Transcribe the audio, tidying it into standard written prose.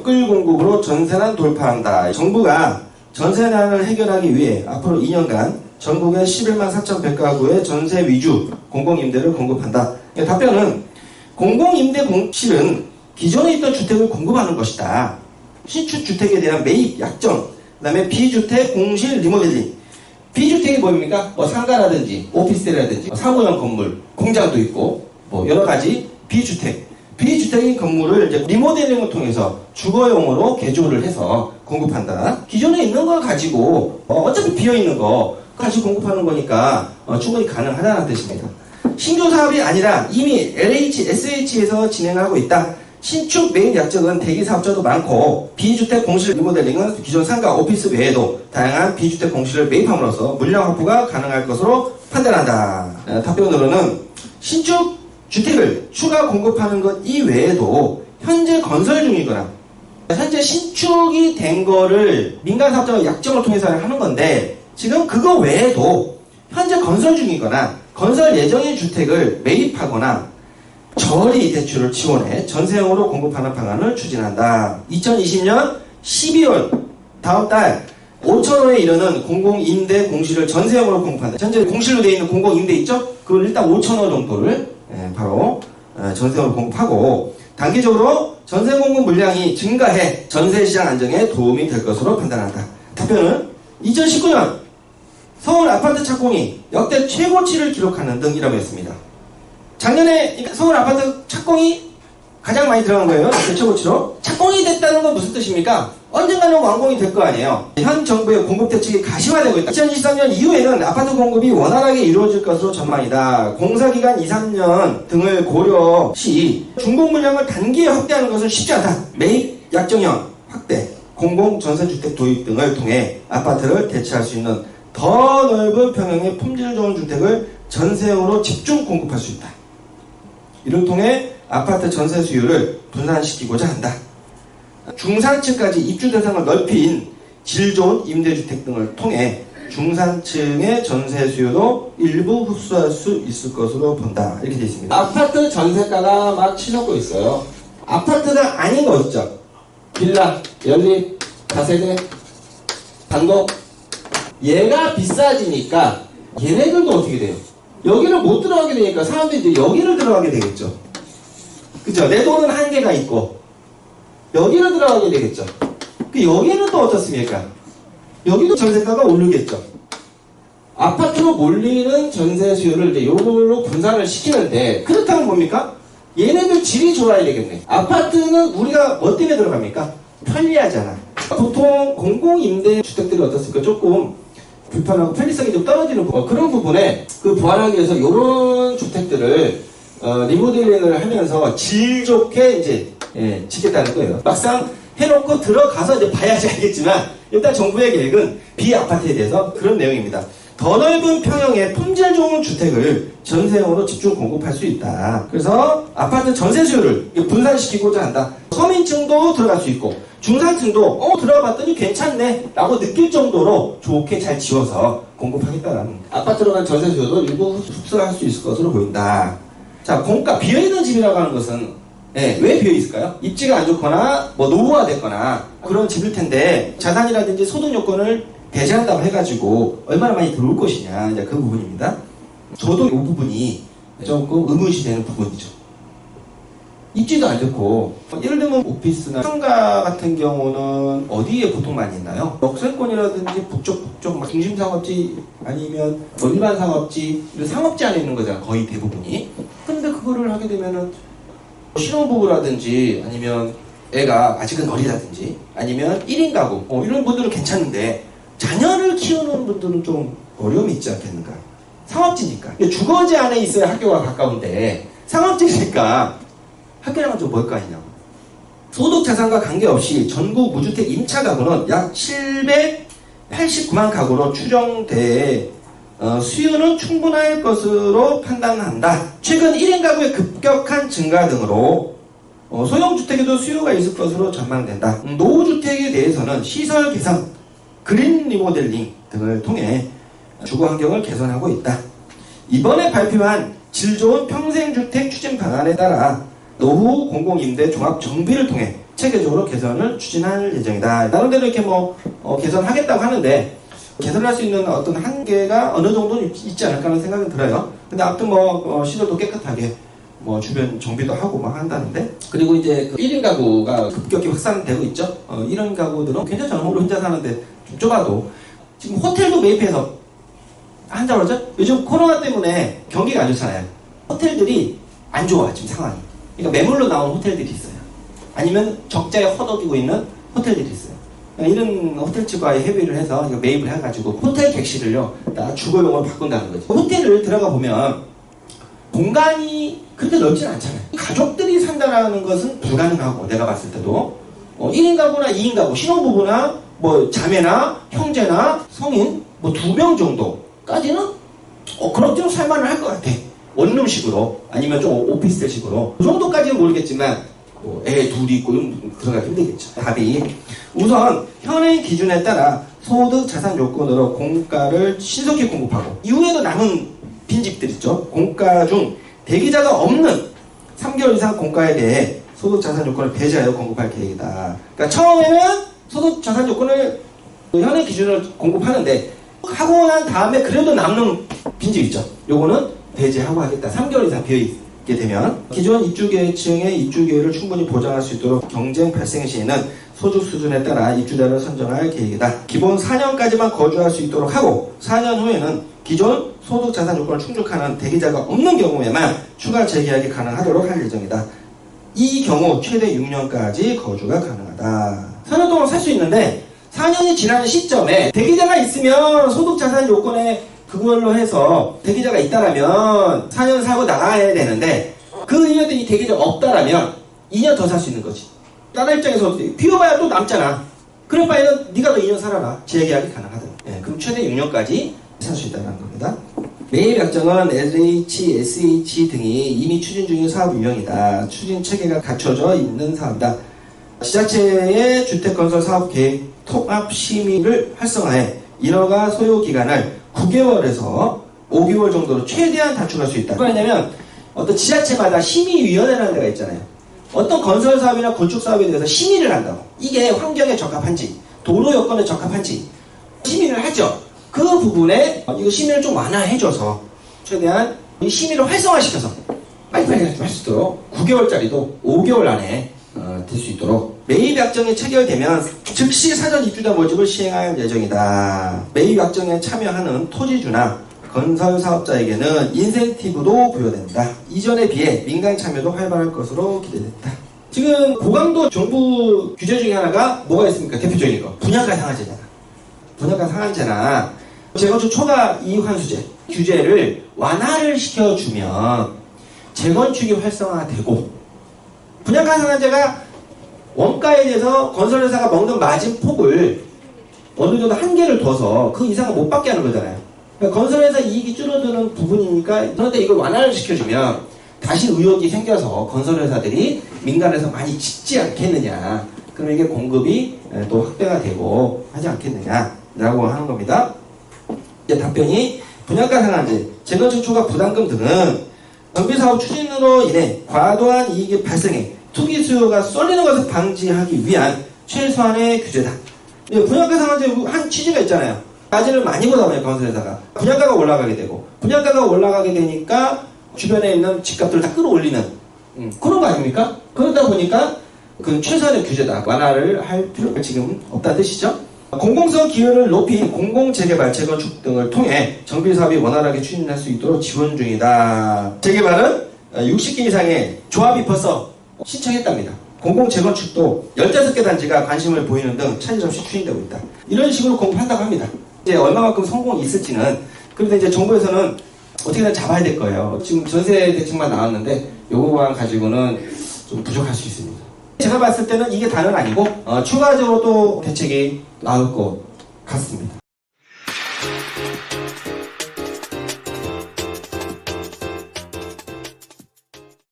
댓글 공급으로 전세난 돌파한다. 정부가 전세난을 해결하기 위해 앞으로 2년간 전국의 11만 4,100가구의 전세 위주 공공임대를 공급한다. 답변은 공공임대 공실은 기존에 있던 주택을 공급하는 것이다. 신축 주택에 대한 매입 약정, 그 다음에 비주택 공실 리모델링. 비주택이 뭡니까? 상가라든지 오피스텔이라든지 사무용 건물, 공장도 있고 여러 가지 비주택인 건물을 이제 리모델링을 통해서 주거용으로 개조를 해서 공급한다. 기존에 있는 걸 가지고 어차피 비어있는 거 가지고 공급하는 거니까 충분히 가능하다는 뜻입니다. 신규 사업이 아니라 이미 LH, SH에서 진행하고 있다. 신축 매입 약정은 대기 사업자도 많고 비주택 공실 리모델링은 기존 상가 오피스 외에도 다양한 비주택 공실을 매입함으로써 물량 확보가 가능할 것으로 판단한다. 답변으로는 신축 주택을 추가 공급하는 것 이외에도 현재 건설 중이거나 현재 신축이 된 거를 민간 사업자가 약정을 통해서 하는 건데 지금 그거 외에도 현재 건설 중이거나 건설 예정인 주택을 매입하거나 저리 대출을 지원해 전세형으로 공급하는 방안을 추진한다. 2020년 12월 다음 달 5,000호에 이르는 공공임대 공실을 전세형으로 공급한다. 현재 공실로 되어 있는 공공임대 있죠? 그걸 일단 5,000호 정도를 바로 전세형으로 공급하고 단기적으로 전세 공급 물량이 증가해 전세시장 안정에 도움이 될 것으로 판단한다. 답변은 2019년 서울 아파트 착공이 역대 최고치를 기록하는 등이라고 했습니다. 작년에 서울 아파트 착공이 가장 많이 들어간 거예요. 최고치로. 착공이 됐다는 건 무슨 뜻입니까? 언젠가는 완공이 될 거 아니에요. 현 정부의 공급 대책이 가시화되고 있다. 2023년 이후에는 아파트 공급이 원활하게 이루어질 것으로 전망이다. 공사기간 2, 3년 등을 고려 시 중공 물량을 단기에 확대하는 것은 쉽지 않다. 매입 약정형 확대, 공공전세주택 도입 등을 통해 아파트를 대체할 수 있는 더 넓은 평형의 품질 좋은 주택을 전세형으로 집중 공급할 수 있다. 이를 통해 아파트 전세 수요를 분산시키고자 한다. 중산층까지 입주 대상을 넓힌 질 좋은 임대주택 등을 통해 중산층의 전세 수요도 일부 흡수할 수 있을 것으로 본다. 이렇게 되어 있습니다. 아파트 전세가가 막 치솟고 있어요. 아파트가 아닌 거 있죠? 빌라, 연립, 다세대, 단독. 얘가 비싸지니까 얘네들도 어떻게 돼요? 여기를 못 들어가게 되니까 사람들이 이제 여기를 들어가게 되겠죠. 그죠? 내 돈은 한계가 있고 여기를 들어가게 되겠죠. 여기는 또 어떻습니까? 여기도 전세가가 오르겠죠. 아파트로 몰리는 전세 수요를 이제 요걸로 분산을 시키는데 그렇다면 뭡니까? 얘네들 질이 좋아야 되겠네. 아파트는 우리가 뭐 때문에 들어갑니까? 편리하잖아. 보통 공공임대 주택들이 어떻습니까? 조금 불편하고 편리성이 좀 떨어지는 그런 부분에 보완하기 위해서 이런 주택들을 리모델링을 하면서 질 좋게 이제 짓겠다는 거예요. 막상 해놓고 들어가서 이제 봐야지 알겠지만 일단 정부의 계획은 비아파트에 대해서 그런 내용입니다. 더 넓은 평형의 품질 좋은 주택을 전세형으로 집중 공급할 수 있다. 그래서 아파트 전세 수요를 분산시키고자 한다. 서민층도 들어갈 수 있고 중산층도 들어가 봤더니 괜찮네 라고 느낄 정도로 좋게 잘 지어서 공급하겠다라는 아파트로 간 전세 수요도 일부 흡수할 수 있을 것으로 보인다. 자, 공가 비어있는 집이라고 하는 것은 왜 비어있을까요? 입지가 안 좋거나 노후화됐거나 그런 집일 텐데 자산이라든지 소득 요건을 배제한다고 해가지고 얼마나 많이 들어올 것이냐 이제 그 부분입니다. 저도 이 부분이 조금 의문시되는 부분이죠. 입지도 안 좋고 예를 들면 오피스나 상가 같은 경우는 어디에 보통 많이 있나요? 역세권이라든지 북쪽 막 중심상업지 아니면 일반 상업지 상업지 안에 있는 거잖아 거의 대부분이. 근데 그거를 하게 되면은 신혼부부라든지 아니면 애가 아직은 어리다든지 아니면 1인 가구 이런 분들은 괜찮은데 자녀를 키우는 분들은 좀 어려움이 있지 않겠는가. 상업지니까 주거지 안에 있어야 학교가 가까운데 상업지니까 학교랑은 좀 뭘까 하냐고. 소득 자산과 관계없이 전국 무주택 임차 가구는 약 789만 가구로 추정돼 수요는 충분할 것으로 판단한다. 최근 1인 가구의 급격한 증가 등으로 소형주택에도 수요가 있을 것으로 전망된다. 노후주택에 대해서는 시설 개선, 그린 리모델링 등을 통해 주거 환경을 개선하고 있다. 이번에 발표한 질 좋은 평생주택 추진 방안에 따라 노후 공공임대 종합 정비를 통해 체계적으로 개선을 추진할 예정이다. 나름대로 이렇게 개선하겠다고 하는데 개선할 수 있는 어떤 한계가 어느 정도는 있지 않을까 하는 생각은 들어요. 근데 아무튼 시설도 깨끗하게 주변 정비도 하고 한다는데, 그리고 이제 1인 가구가 급격히 확산되고 있죠. 이런 가구들은 괜찮잖아요. 혼자 사는데 좀 좁아도. 지금 호텔도 매입해서 한다고 그러죠? 요즘 코로나 때문에 경기가 안 좋잖아요. 호텔들이 안 좋아, 지금 상황이. 그러니까 매물로 나온 호텔들이 있어요. 아니면 적자에 허덕이고 있는 호텔들이 있어요. 이런 호텔 측과의 협의를 해서 매입을 해가지고 호텔 객실을요, 다 주거용으로 바꾼다는 거죠. 호텔을 들어가 보면 공간이 그렇게 넓진 않잖아요. 가족들이 산다라는 것은 불가능하고, 내가 봤을 때도 1인 가구나 2인 가구, 신혼부부나 자매나 형제나 성인 2명 정도까지는 그럭저럭 살만을 할 것 같아. 원룸식으로 아니면 좀 오피스텔식으로. 그 정도까지는 모르겠지만 애 둘이 있고 들어가기 힘들겠죠. 답이 우선 현행 기준에 따라 소득 자산 요건으로 공가를 신속히 공급하고, 이후에도 남은 빈집들 있죠. 공가 중 대기자가 없는 3개월 이상 공가에 대해 소득 자산 요건을 배제하여 공급할 계획이다. 그러니까 처음에는 소득 자산 요건을 현행 기준으로 공급하는데, 하고 난 다음에 그래도 남는 빈집 있죠. 요거는 배제하고 하겠다. 3개월 이상 비어있게 되면 기존 입주계층의 입주기회를 충분히 보장할 수 있도록 경쟁 발생 시에는 소득 수준에 따라 입주자를 선정할 계획이다. 기본 4년까지만 거주할 수 있도록 하고, 4년 후에는 기존 소득 자산 요건을 충족하는 대기자가 없는 경우에만 추가 재계약이 가능하도록 할 예정이다. 이 경우 최대 6년까지 거주가 가능하다. 4년 동안 살 수 있는데 4년이 지나는 시점에 대기자가 있으면 소득 자산 요건에 그걸로 해서 대기자가 있다라면 4년 살고 나가야 되는데, 그 2년 이 대기자가 없다라면 2년 더 살 수 있는 거지. 다른 입장에서 비워봐야 또 남잖아. 그럴 바에는 네가 더 2년 살아라. 재계약이 가능하다. 그럼 최대 6년까지 살 수 있다는 겁니다. 매입 약정은 LH, SH 등이 이미 추진 중인 사업 유형이다. 추진 체계가 갖춰져 있는 사업이다. 지자체의 주택건설 사업 계획 통합 심의를 활성화해 인허가 소요 기간을 9개월에서 5개월 정도로 최대한 단축할 수 있다. 왜냐면 어떤 지자체마다 심의위원회라는 데가 있잖아요. 어떤 건설 사업이나 건축 사업에 대해서 심의를 한다고. 이게 환경에 적합한지, 도로 여건에 적합한지 심의를 하죠. 그 부분에 이거 심의를 좀 완화해줘서 최대한 이 심의를 활성화시켜서 빨리빨리 할 수 있도록 9개월짜리도 5개월 안에 될 수 있도록 매입 약정이 체결되면 즉시 사전 입주자 모집을 시행할 예정이다. 매입 약정에 참여하는 토지주나 건설 사업자에게는 인센티브도 부여된다. 이전에 비해 민간 참여도 활발할 것으로 기대된다. 지금 고강도 정부 규제 중에 하나가 뭐가 있습니까? 대표적인 거 분양가 상한제잖아. 분양가 상한제나 재건축 초과 이익 환수제 규제를 완화를 시켜주면 재건축이 활성화되고, 분양가 상한제가 원가에 대해서 건설회사가 먹는 마진 폭을 어느 정도 한계를 둬서 그 이상은 못 받게 하는 거잖아요. 그러니까 건설회사 이익이 줄어드는 부분이니까, 그런데 이걸 완화를 시켜주면 다시 의욕이 생겨서 건설회사들이 민간에서 많이 짓지 않겠느냐. 그러면 이게 공급이 또 확대가 되고 하지 않겠느냐라고 하는 겁니다. 이제 답변이 분양가 상한제, 재건축 초과 부담금 등은 정비사업 추진으로 인해 과도한 이익이 발생해 투기 수요가 쏠리는 것을 방지하기 위한 최소한의 규제다. 분양가 상한제 한 취지가 있잖아요. 마진을 많이 보다 보니까 건설회사가 분양가가 올라가게 되고, 분양가가 올라가게 되니까 주변에 있는 집값들을 다 끌어올리는 그런 거 아닙니까? 그러다 보니까 그 최소한의 규제다. 완화를 할 필요가 지금 없다는 뜻이죠. 공공성 기여를 높이 공공재개발, 재건축 등을 통해 정비사업이 원활하게 추진할 수 있도록 지원 중이다. 재개발은 60개 이상의 조합이 벌써 신청했답니다. 공공재건축도 15개 단지가 관심을 보이는 등 차질 없이 추진되고 있다. 이런 식으로 공급한다고 합니다. 이제 얼마만큼 성공이 있을지는, 그런데 이제 정부에서는 어떻게든 잡아야 될 거예요. 지금 전세 대책만 나왔는데 요거만 가지고는 좀 부족할 수 있습니다. 제가 봤을 때는 이게 다는 아니고 추가적으로 또 대책이 나올 것 같습니다.